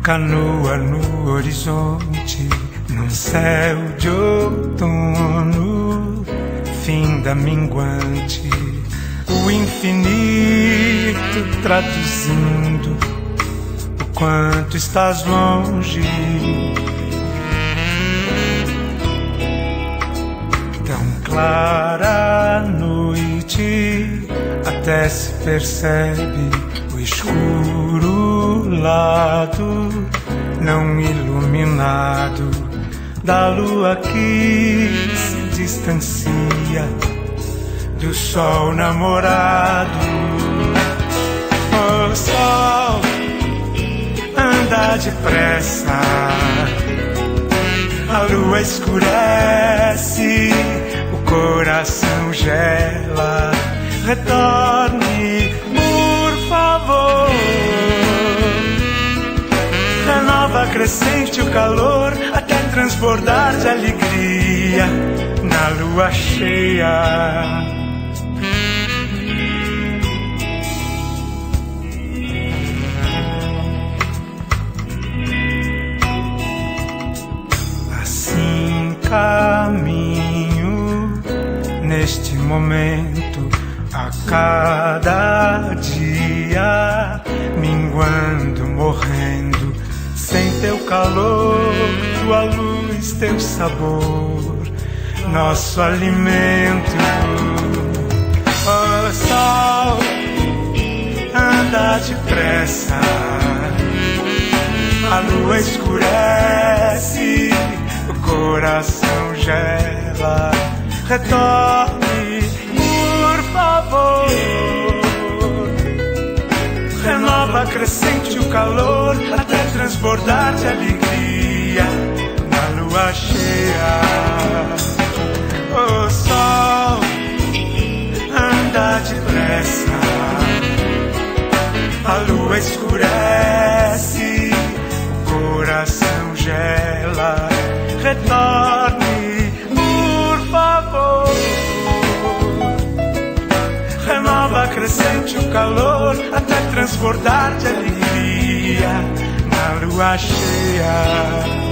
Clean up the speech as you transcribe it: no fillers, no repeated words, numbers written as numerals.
Canoa no horizonte, num céu de outono, fim da minguante, o infinito traduzindo o quanto estás longe. Tão clara a noite, até se percebe o escuro lado não iluminado da lua que se distancia do sol namorado. O sol anda depressa, a lua escurece, o coração gela. Retorne, por favor. Renova, acrescente o calor até transbordar de alegria na lua cheia. Assim caminho neste momento, a cada dia, minguando, morrendo, sem teu calor, tua luz, teu sabor, nosso alimento. O sol anda depressa, a lua escurece, o coração gela. Retorne, por favor. Renova, acrescente o calor até transbordar de alegria na lua cheia. O sol anda depressa, a lua escurece, o coração gela. Retorne, por favor. Renova, acrescente o calor até transbordar de alegria na lua cheia.